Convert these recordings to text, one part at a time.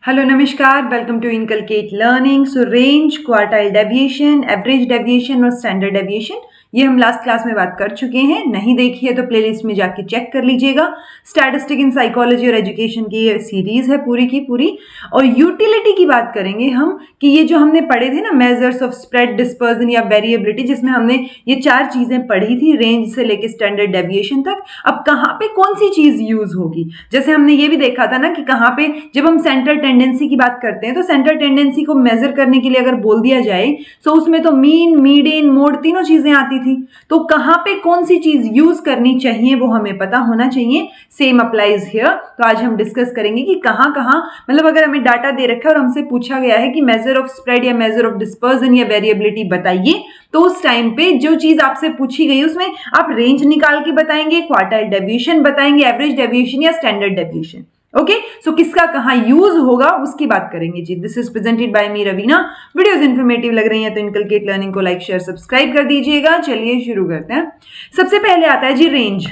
Hello नमस्कार, welcome to inculcate learning. So range, quartile deviation, average deviation और standard deviation ये हम last class में बात कर चुके हैं। नहीं देखी है तो प्लेलिस्ट में जाके चेक कर लीजिएगा। स्टैटिस्टिक इन साइकोलॉजी और एजुकेशन की ये सीरीज है पूरी की पूरी। और यूटिलिटी की बात करेंगे हम कि ये जो हमने पढ़े थे ना, मेजर्स ऑफ स्प्रेड, डिस्पर्जन या वेरिएबिलिटी, जिसमें हमने ये 4 चीजें पढ़ी थी रेंज से लेके स्टैंडर्ड डेविएशन तक। अब कहाँ पे कौन सी चीज यूज होगी, जैसे हमने ये भी देखा था ना कि कहाँ पे जब हम सेंट्रल टेंडेंसी की बात करते हैं तो सेंट्रल टेंडेंसी को मेजर करने के लिए अगर बोल दिया जाए तो उसमें तो मीन, मीडियन, मोड तीनों चीजें आती थी। तो कहां पे कौन सी चीज यूज करनी चाहिए वो हमें पता होना चाहिए। Same applies here. तो आज हम डिस्कस करेंगे कि कहां कहां, मतलब अगर हमें डाटा दे रखा है और हमसे पूछा गया है कि मेजर ऑफ स्प्रेड या मेजर ऑफ डिस्पर्जन या वेरिएबिलिटी बताइए, तो उस टाइम पे जो चीज आपसे पूछी गई उसमें आप रेंज निकाल के बताएंगे, क्वार्टाइल डेविएशन बताएंगे, एवरेज डेविएशन या स्टैंडर्ड डेविएशन। ओके, सो किसका कहां यूज होगा उसकी बात करेंगे जी। This is presented by me Raveena. Videos informative लग रही हैं तो इनकलकेट लर्निंग को लाइक, शेयर, सब्सक्राइब कर दीजिएगा। चलिए शुरू करते हैं। सबसे पहले आता है जी रेंज।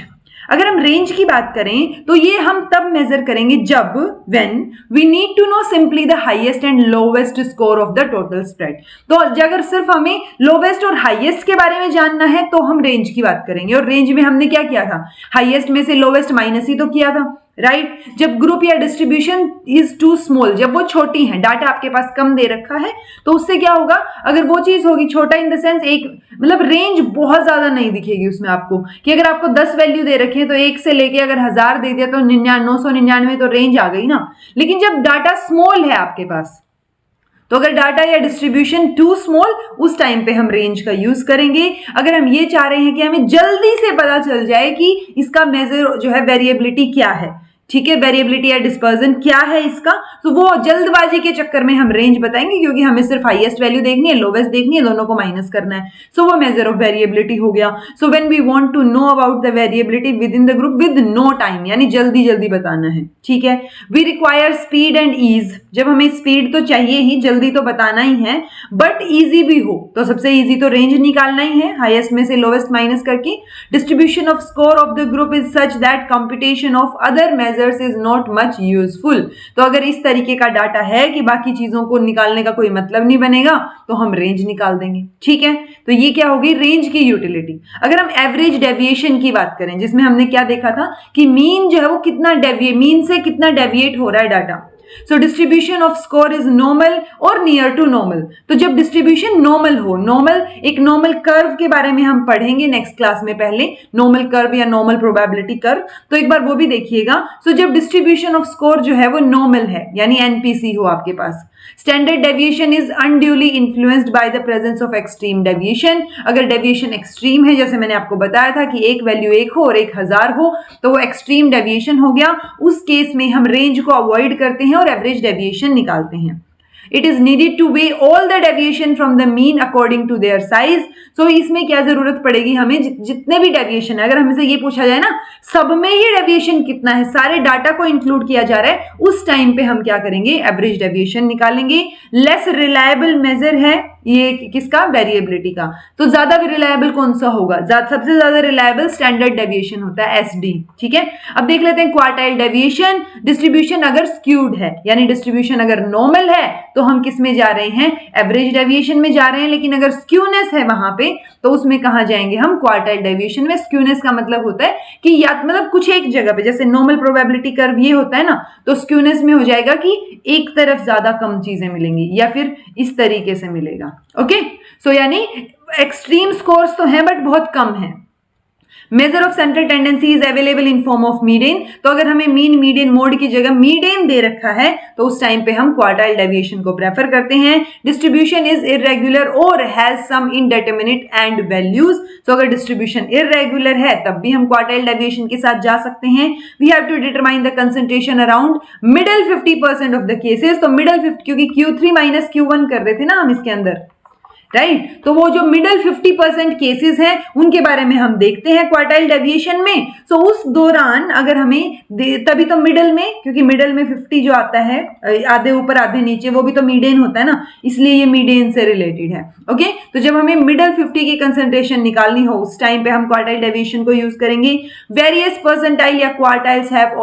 अगर हम रेंज की बात करें तो ये हम तब मेजर करेंगे जब when we need to know simply the highest and lowest score of the total spread. तो अगर सिर्फ हमें लोवेस्ट और हाईएस्ट के बारे में जानना है तो हम रेंज की बात करेंगे। और रेंज में हमने क्या किया था, हाईएस्ट में से लोवेस्ट माइनस ही तो किया था, राइट। जब ग्रुप या डिस्ट्रीब्यूशन इज टू स्मॉल, जब वो छोटी है, डाटा आपके पास कम दे रखा है, तो उससे क्या होगा, अगर वो चीज होगी छोटा इन द सेंस एक, मतलब रेंज बहुत ज्यादा नहीं दिखेगी उसमें आपको, कि अगर आपको 10 वैल्यू दे रखे हैं तो 1 से लेके अगर 1000 दे दिया तो 999 तो रेंज आ गई ना। लेकिन जब डाटा स्मॉल है आपके पास, तो अगर डाटा या डिस्ट्रीब्यूशन टू स्मॉल, उस टाइम पे हम रेंज का यूज करेंगे। अगर हम ये चाह रहे हैं कि हमें जल्दी से पता चल जाए कि इसका मेजर जो है वेरिएबिलिटी क्या है, ठीक है, वेरिएबिलिटी या डिस्पर्जन क्या है इसका, तो वो जल्दबाजी के चक्कर में हम रेंज बताएंगे, क्योंकि हमें सिर्फ हाईएस्ट वैल्यू देखनी है, लोवेस्ट देखनी है, दोनों को माइनस करना है। सो वो मेजर ऑफ वेरिएबिलिटी हो गया। So when we want to know about the variability within the group with no time, यानी जल्दी जल्दी बताना है, ठीक है। We require speed and ease. जब हमें स्पीड तो चाहिए ही, जल्दी तो बताना ही है, बट ईजी भी हो, तो सबसे ईजी तो रेंज निकालना ही है, हाईएस्ट में से लोवेस्ट माइनस करके। Distribution off score of the group is such that computation of other measures is not much useful. तो अगर इस तरीके का डाटा है कि बाकी चीजों को निकालने का कोई मतलब नहीं बनेगा, तो हम रेंज निकाल देंगे, ठीक है। तो ये क्या होगी, रेंज की यूटिलिटी। अगर हम एवरेज डेविएशन की बात करें, जिसमें हमने क्या देखा था कि मीन जो है वो कितना मीन से कितना डेविएट हो रहा है data. So distribution off score is normal और नियर टू नॉर्मल। तो जब डिस्ट्रीब्यूशन नॉर्मल हो, नॉर्मल एक नॉर्मल कर्व के बारे में हम पढ़ेंगे नेक्स्ट क्लास में, पहले नॉर्मल कर्व या नॉर्मल प्रोबेबिलिटी कर्व, तो एक बार वो भी देखिएगा। सो जब डिस्ट्रीब्यूशन ऑफ स्कोर जो है वो नॉर्मल है, यानी एनपीसी हो आपके पास। Standard deviation is unduly influenced by the presence of extreme deviation. अगर डेविएशन एक्सट्रीम है, जैसे मैंने आपको बताया था कि एक वैल्यू 1 हो और 1000 हो, तो वो एक्सट्रीम डेविएशन हो गया। उस केस में हम रेंज को अवॉइड करते हैं और एवरेज डेविएशन निकालते हैं। It is needed to weigh all the deviation from the mean according to their size. So इसमें क्या जरूरत पड़ेगी हमें, जितने भी डेविएशन है, अगर हमसे ये पूछा जाए ना सब में ही डेविएशन कितना है, सारे डाटा को इंक्लूड किया जा रहा है, उस टाइम पे हम क्या करेंगे, एवरेज डेविएशन निकालेंगे। लेस रिलायबल मेजर है ये किसका, वेरिएबिलिटी का। तो ज्यादा रिलायबल कौन सा होगा, सबसे ज्यादा रिलायबल स्टैंडर्ड डेविएशन होता है, एसडी, ठीक है। अब देख लेते हैं क्वार्टाइल डेविएशन। डिस्ट्रीब्यूशन अगर स्क्यूड है, यानी डिस्ट्रीब्यूशन अगर नॉर्मल है, तो हम किस में जा रहे हैं, एवरेज डेविएशन में जा रहे हैं। लेकिन अगर स्क्यूनेस है वहां पे, तो उसमें कहां जाएंगे हम, क्वार्टाइल डेविएशन में। स्क्यूनेस का मतलब होता है कि या मतलब कुछ एक जगह पे, जैसे नॉर्मल प्रोबेबिलिटी कर्व ये होता है ना, तो स्क्यूनेस में हो जाएगा कि एक तरफ ज्यादा कम चीजें मिलेंगी, या फिर इस तरीके से मिलेगा। ओके, सो यानी एक्सट्रीम स्कोर्स तो हैं बट बहुत कम है। Measure of central tendency is available in form of median. तो अगर हमें मीन, मीडियन, मोड की जगह मीडियन दे रखा है, तो उस टाइम पे हम क्वार्टाइल डेविएशन को प्रेफर करते हैं। डिस्ट्रीब्यूशन इज इरेगुलर और has some indeterminate end values. तो अगर डिस्ट्रीब्यूशन इरेगुलर है तब भी हम क्वार्टाइल डेविएशन के साथ जा सकते हैं। We have to determine the concentration around middle 50% of the cases. तो मिडल 50, क्योंकि Q3 माइनस Q1 कर रहे थे ना हम इसके अंदर, राइट तो वो जो मिडल 50% केसेस हैं उनके बारे में हम देखते हैं क्वार्टाइल डेविएशन में। सो उस दौरान अगर हमें तभी तो मिडल में, क्योंकि मिडल में 50 जो आता है आधे ऊपर आधे नीचे, वो भी तो मीडियन होता है ना, इसलिए ये मीडियन से रिलेटेड है। ओके तो जब हमें मिडल 50 की कंसंट्रेशन निकालनी हो उस टाइम पे हम क्वार्टाइल डेविएशन को यूज करेंगे। वेरियस परसेंटाइल या quartiles have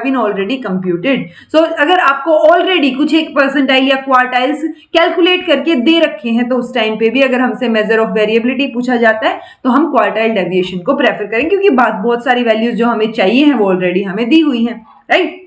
been already computed. So अगर आपको ऑलरेडी कुछ एक परसेंटाइल या क्वार्टाइल्स कैलकुलेट करके दे रखे हैं तो उस टाइम पे भी अगर हमसे मेजर ऑफ वेरिएबिलिटी पूछा जाता है तो हम क्वार्टाइल डेविएशन को प्रेफर करेंगे, क्योंकि बहुत सारी वैल्यूज जो हमें चाहिए हैं वो ऑलरेडी हमें दी हुई हैं। राइट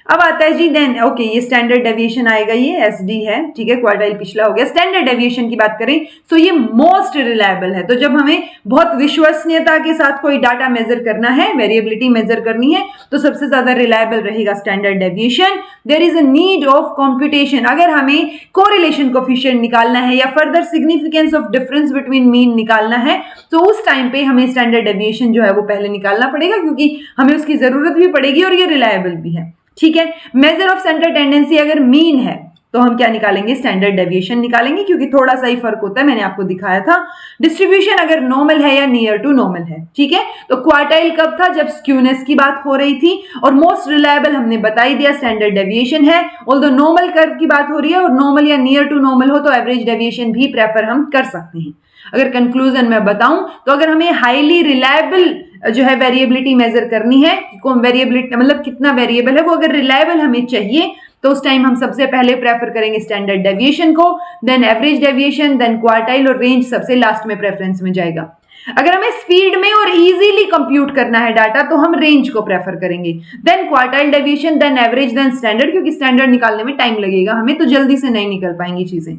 अब आता है जी देन ओके ये स्टैंडर्ड डेविएशन आएगा, ये एसडी है, ठीक है, क्वार्टाइल पिछला हो गया। स्टैंडर्ड डेविएशन की बात करें तो ये मोस्ट रिलायबल है। तो जब हमें बहुत विश्वसनीयता के साथ कोई डाटा मेजर करना है, वेरिएबिलिटी मेजर करनी है, तो सबसे ज्यादा रिलायबल रहेगा standard deviation. There is a need of computation, अगर हमें कोरिलेशन कोएफिशिएंट निकालना है या further significance of difference between mean निकालना है तो उस टाइम पे हमें स्टैंडर्ड डेविएशन जो है वो पहले निकालना पड़ेगा, क्योंकि हमें उसकी जरूरत भी पड़ेगी और ये रिलायबल भी है। ठीक है, मेजर ऑफ सेंटर टेंडेंसी अगर मीन है तो हम क्या निकालेंगे, स्टैंडर्ड डेविएशन निकालेंगे, क्योंकि थोड़ा सा ही फर्क होता है, मैंने आपको दिखाया था। डिस्ट्रीब्यूशन अगर नॉर्मल है या नियर टू नॉर्मल है, ठीक है। तो क्वार्टाइल कब था, जब स्क्यूनेस की बात हो रही थी, और मोस्ट रिलायबल हमने बता ही दिया स्टैंडर्ड डेविएशन है। ऑल्दो नॉर्मल कर्व की बात हो रही है और नॉर्मल या नियर टू नॉर्मल हो तो एवरेज डेविएशन भी प्रेफर हम कर सकते हैं। अगर कंक्लूजन में बताऊं तो अगर हमें हाईली रिलायबल जो है वेरिएबिलिटी मेजर करनी है, कौन वेरिएबिलिटी मतलब कितना वेरिएबल है, वो अगर रिलायबल हमें चाहिए तो उस टाइम हम सबसे पहले प्रेफर करेंगे स्टैंडर्ड डेविएशन को, then average deviation, then quartile, और रेंज सबसे लास्ट में प्रेफरेंस में जाएगा। अगर हमें स्पीड में और इजीली कंप्यूट करना है डाटा तो हम रेंज को प्रेफर करेंगे, then quartile deviation, then average, then standard, क्योंकि स्टैंडर्ड निकालने में टाइम लगेगा हमें, तो जल्दी से नहीं निकल पाएंगी चीजें।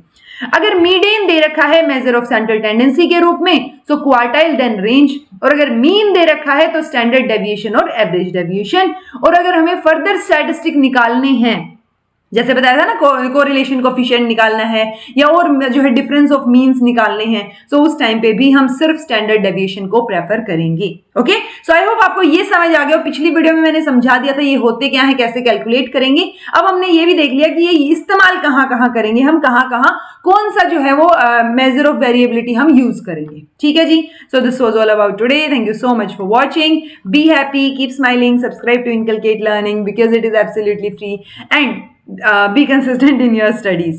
अगर मीडियन दे रखा है मेजर ऑफ सेंट्रल टेंडेंसी के रूप में तो क्वार्टाइल देन रेंज, और अगर मीन दे रखा है तो स्टैंडर्ड डेविएशन और एवरेज डेविएशन। और अगर हमें फर्दर स्टैटिस्टिक निकालने हैं, जैसे बताया था ना, कोरिलेशन कोएफिशिएंट निकालना है या और जो है डिफरेंस ऑफ मीन्स निकालने हैं, तो उस टाइम पे भी हम सिर्फ स्टैंडर्ड डेविएशन को प्रेफर करेंगे। ओके सो आई होप आपको ये समझ आ गया। पिछली वीडियो में मैंने समझा दिया था ये होते क्या है, कैसे कैलकुलेट करेंगे। अब हमने ये भी देख लिया कि ये इस्तेमाल कहाँ कहाँ करेंगे, हम कहाँ कहाँ कौन सा जो है वो मेजर ऑफ वेरिएबिलिटी हम यूज करेंगे। ठीक है जी, so this was all about today. Thank you so much for watching. Be happy, keep smiling, subscribe to inculcate Learning because it is absolutely free, and be consistent in your studies.